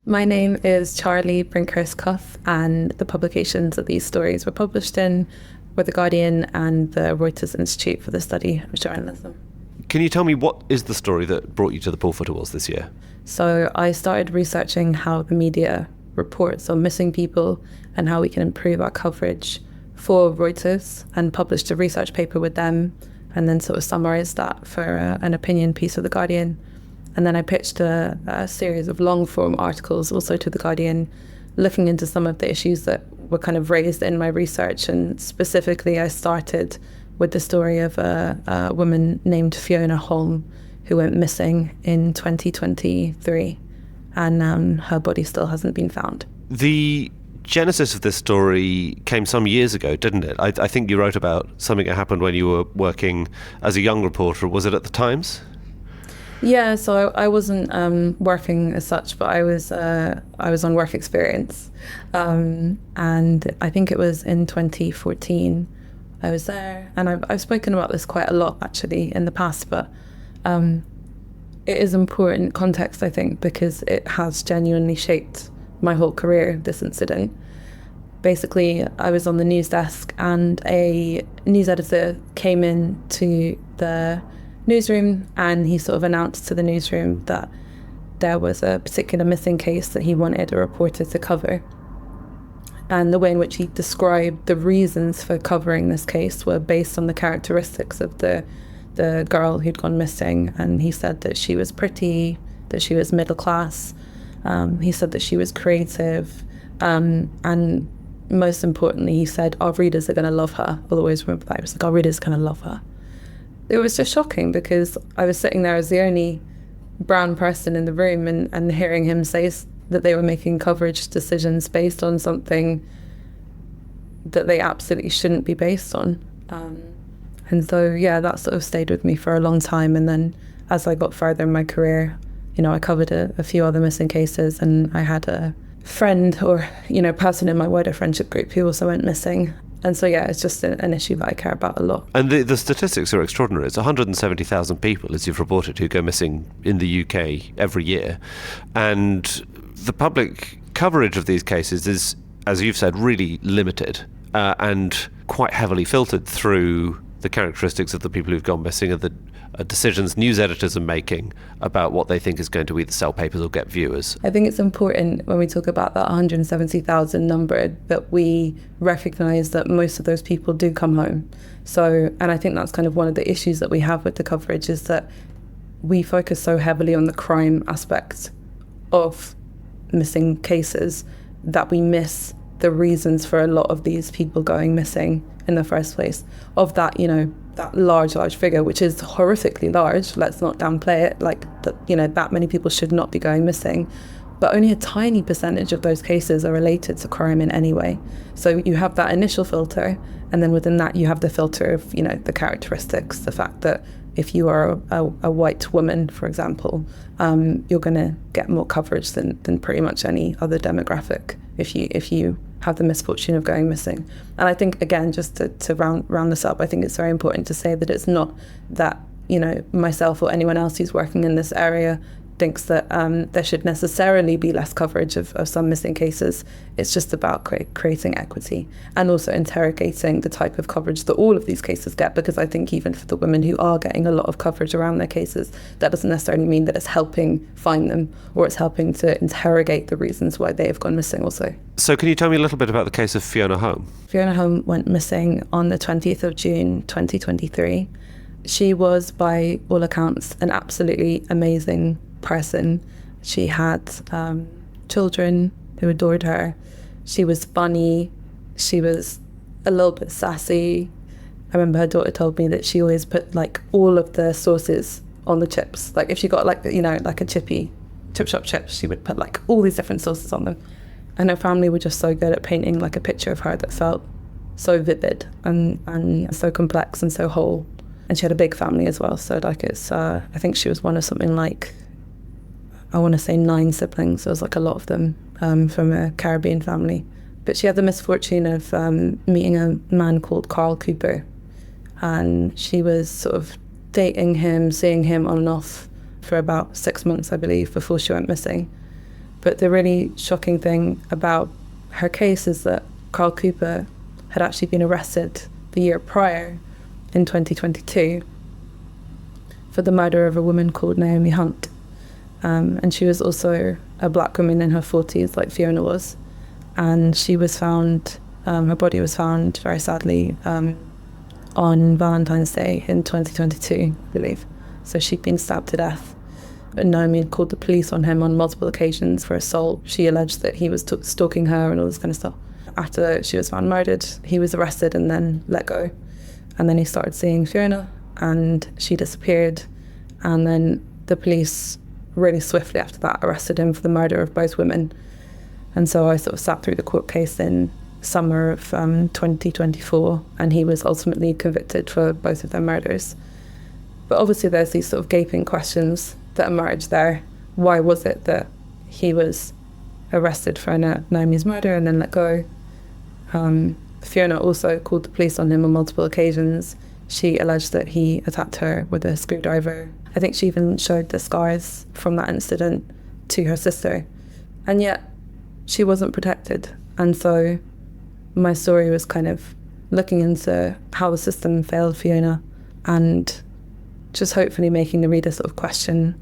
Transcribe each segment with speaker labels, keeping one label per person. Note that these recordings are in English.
Speaker 1: My name is Charlie Brinkhurst-Cuff, and the publications that these stories were published in were The Guardian and the Reuters Institute for the Study of Journalism.
Speaker 2: Can you tell me what is the story that brought you to the Paulfoot Awards this year?
Speaker 1: So I started researching how the media reports on missing people and how we can improve our coverage for Reuters, and published a research paper with them, and then sort of summarised that for an opinion piece of The Guardian. And then I pitched a series of long-form articles also to The Guardian, looking into some of the issues that were kind of raised in my research. And specifically, I started with the story of a woman named Fiona Holm, who went missing in 2023, and her body still hasn't been found.
Speaker 2: The genesis of this story came some years ago, didn't it? I think you wrote about something that happened when you were working as a young reporter. Was it at the Times?
Speaker 1: Yeah, so I wasn't working as such, but I was on work experience, and I think it was in 2014 I was there, and I've spoken about this quite a lot actually in the past, but it is important context, I think, because it has genuinely shaped my whole career, this incident. Basically, I was on the news desk, and a news editor came in to the newsroom, and he sort of announced to the newsroom that there was a particular missing case that he wanted a reporter to cover. And the way in which he described the reasons for covering this case were based on the characteristics of the girl who'd gone missing. And he said that she was pretty, that she was middle class. He said that she was creative. And most importantly, he said, our readers are going to love her. I'll always remember that. He was like, our readers are going to love her. It was just shocking because I was sitting there as the only brown person in the room, and hearing him say that they were making coverage decisions based on something that they absolutely shouldn't be based on. And so, yeah, that sort of stayed with me for a long time. And then as I got further in my career, I covered a few other missing cases, and I had a friend or, person in my wider friendship group who also went missing. And so, yeah, it's just an issue that I care about a lot.
Speaker 2: And the statistics are extraordinary. It's 170,000 people, as you've reported, who go missing in the UK every year. And the public coverage of these cases is, as you've said, really limited and quite heavily filtered through the characteristics of the people who've gone missing and the decisions news editors are making about what they think is going to either sell papers or get viewers.
Speaker 1: I think it's important when we talk about that 170,000 number that we recognise that most of those people do come home. So, and I think that's kind of one of the issues that we have with the coverage, is that we focus so heavily on the crime aspect of missing cases that we miss the reasons for a lot of these people going missing in the first place. Of that, that large figure, which is horrifically large, let's not downplay it, like that, that many people should not be going missing, but only a tiny percentage of those cases are related to crime in any way. So you have that initial filter, and then within that you have the filter of, the characteristics, the fact that if you are a white woman, for example, you're going to get more coverage than pretty much any other demographic if you have the misfortune of going missing. And I think, again, just to round this up, I think it's very important to say that it's not that, myself or anyone else who's working in this area thinks that there should necessarily be less coverage of some missing cases. It's just about creating equity and also interrogating the type of coverage that all of these cases get, because I think even for the women who are getting a lot of coverage around their cases, that doesn't necessarily mean that it's helping find them or it's helping to interrogate the reasons why they have gone missing also.
Speaker 2: So can you tell me a little bit about the case of Fiona Holm?
Speaker 1: Fiona Holm went missing on the 20th of June 2023. She was, by all accounts, an absolutely amazing person. She had children who adored her. She was funny. She was a little bit sassy. I remember her daughter told me that she always put all of the sauces on the chips. Like if she got like a chip shop chips, she would put all these different sauces on them. And her family were just so good at painting a picture of her that felt so vivid and so complex and so whole. And she had a big family as well. So it's I think she was one of something I want to say 9 siblings. There was a lot of them from a Caribbean family. But she had the misfortune of meeting a man called Carl Cooper. And she was sort of dating him, seeing him on and off for about 6 months, I believe, before she went missing. But the really shocking thing about her case is that Carl Cooper had actually been arrested the year prior, in 2022, for the murder of a woman called Naomi Hunt. And she was also a black woman in her 40s, like Fiona was. And she was found, her body was found, very sadly, on Valentine's Day in 2022, I believe. So she'd been stabbed to death. And Naomi had called the police on him on multiple occasions for assault. She alleged that he was stalking her and all this kind of stuff. After she was found murdered, he was arrested and then let go. And then he started seeing Fiona, and she disappeared. And then the police really swiftly after that arrested him for the murder of both women. And so I sort of sat through the court case in summer of 2024, and he was ultimately convicted for both of their murders. But obviously there's these sort of gaping questions that emerged there. Why was it that he was arrested for Naomi's murder and then let go? Fiona also called the police on him on multiple occasions. She alleged that he attacked her with a screwdriver. I think she even showed the scars from that incident to her sister. And yet she wasn't protected. And so my story was kind of looking into how the system failed Fiona and just hopefully making the reader sort of question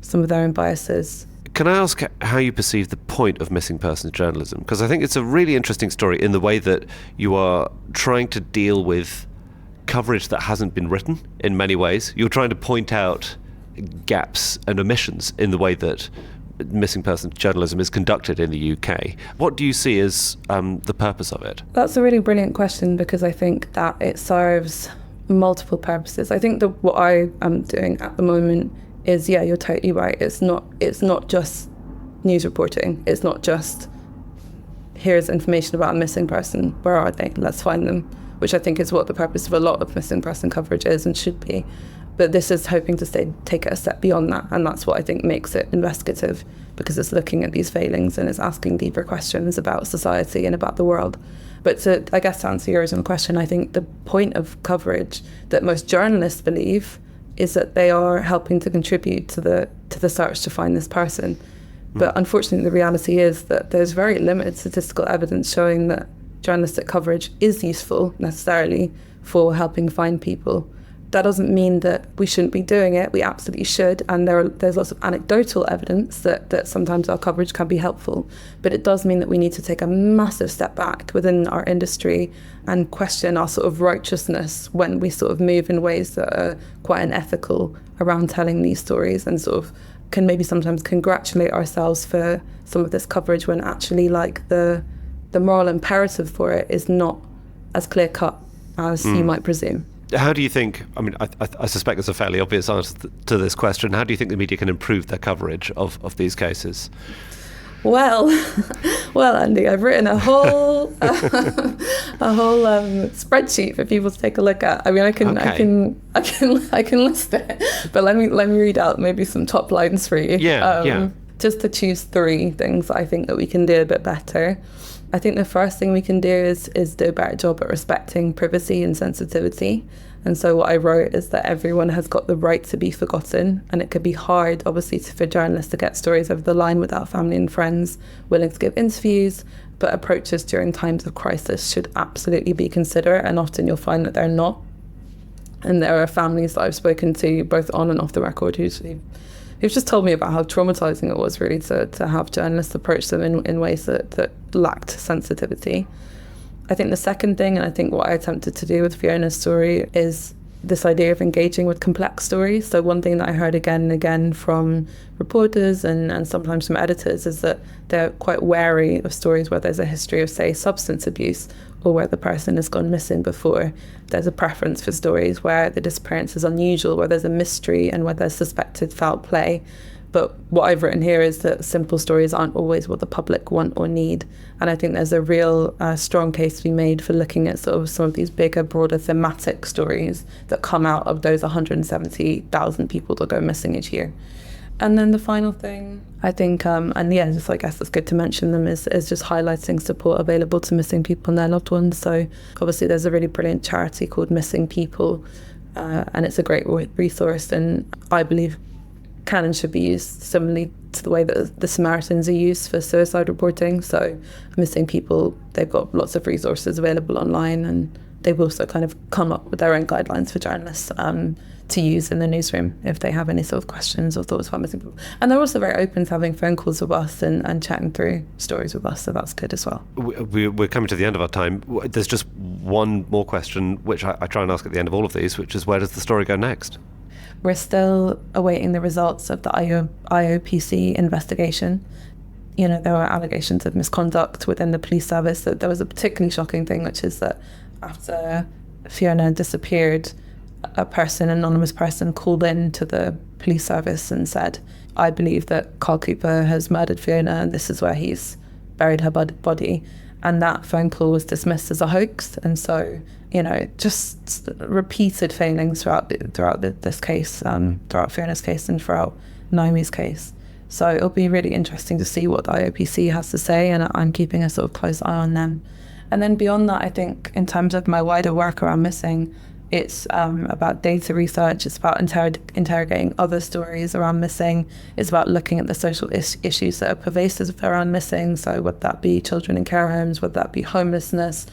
Speaker 1: some of their own biases.
Speaker 2: Can I ask how you perceive the point of missing persons journalism? Because I think it's a really interesting story in the way that you are trying to deal with coverage that hasn't been written in many ways. You're trying to point out gaps and omissions in the way that missing persons journalism is conducted in the UK. What do you see as the purpose of it? That's
Speaker 1: a really brilliant question, because I think that it serves multiple purposes. I think that what I am doing at the moment is, yeah, you're totally right. It's not just news reporting. It's not just, here's information about a missing person. Where are they? Let's find them. Which I think is what the purpose of a lot of missing person coverage is and should be. But this is hoping to take it a step beyond that. And that's what I think makes it investigative, because it's looking at these failings and it's asking deeper questions about society and about the world. But to answer your original question, I think the point of coverage that most journalists believe is that they are helping to contribute to the search to find this person. But unfortunately, the reality is that there's very limited statistical evidence showing that journalistic coverage is useful necessarily for helping find people. That doesn't mean that we shouldn't be doing it. We absolutely should. And there's lots of anecdotal evidence that sometimes our coverage can be helpful. But it does mean that we need to take a massive step back within our industry and question our sort of righteousness when we sort of move in ways that are quite unethical around telling these stories, and sort of can maybe sometimes congratulate ourselves for some of this coverage when actually, like, the moral imperative for it is not as clear-cut as you might presume.
Speaker 2: How do you think, I suspect there's a fairly obvious answer to this question, how do you think the media can improve their coverage of these cases?
Speaker 1: Well, Andy, I've written a whole spreadsheet for people to take a look at. I mean, I can list it, but let me read out maybe some top lines for you.
Speaker 2: Yeah.
Speaker 1: Just to choose 3 things I think that we can do a bit better. I think the first thing we can do is do a better job at respecting privacy and sensitivity. And so what I wrote is that everyone has got the right to be forgotten, and it could be hard, obviously, for journalists to get stories over the line without family and friends willing to give interviews, but approaches during times of crisis should absolutely be considerate, and often you'll find that they're not. And there are families that I've spoken to, both on and off the record, who've just told me about how traumatizing it was really to have journalists approach them in ways that lacked sensitivity. I think the second thing, and I think what I attempted to do with Fiona's story, is this idea of engaging with complex stories. So one thing that I heard again and again from reporters and sometimes from editors is that they're quite wary of stories where there's a history of, say, substance abuse, or where the person has gone missing before. There's a preference for stories where the disappearance is unusual, where there's a mystery and where there's suspected foul play. But what I've written here is that simple stories aren't always what the public want or need. And I think there's a real strong case to be made for looking at sort of some of these bigger, broader thematic stories that come out of those 170,000 people that go missing each year. And then the final thing, I think, I guess it's good to mention them, is just highlighting support available to missing people and their loved ones. So obviously there's a really brilliant charity called Missing People, and it's a great resource, and I believe can and should be used similarly to the way that the Samaritans are used for suicide reporting. So missing people, they've got lots of resources available online, and they've also kind of come up with their own guidelines for journalists to use in the newsroom if they have any sort of questions or thoughts about missing people. And they're also very open to having phone calls with us and chatting through stories with us, so that's good as well.
Speaker 2: We're coming to the end of our time. There's just one more question, which I try and ask at the end of all of these, which is, where does the story go next?
Speaker 1: We're still awaiting the results of the IOPC investigation. You know, there were allegations of misconduct within the police service. That there was a particularly shocking thing, which is that after Fiona disappeared, an anonymous person called in to the police service and said, I believe that Carl Cooper has murdered Fiona and this is where he's buried her body. And that phone call was dismissed as a hoax. And so, you know, just repeated failings throughout this case, throughout Fiona's case and throughout Naomi's case. So it'll be really interesting to see what the IOPC has to say, and I'm keeping a sort of close eye on them. And then beyond that, I think in terms of my wider work around missing, it's about data research, it's about interrogating other stories around missing, it's about looking at the social issues that are pervasive around missing, so would that be children in care homes, would that be homelessness?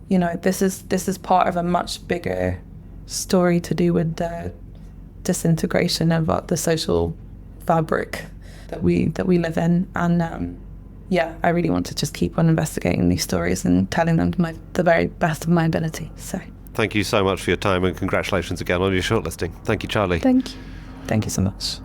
Speaker 1: You know, this is part of a much bigger story to do with the disintegration of the social fabric that we live in. And I really want to just keep on investigating these stories and telling them to the very best of my ability. So
Speaker 2: thank you so much for your time, and congratulations again on your shortlisting. Thank you, Charlie.
Speaker 1: Thank you so much.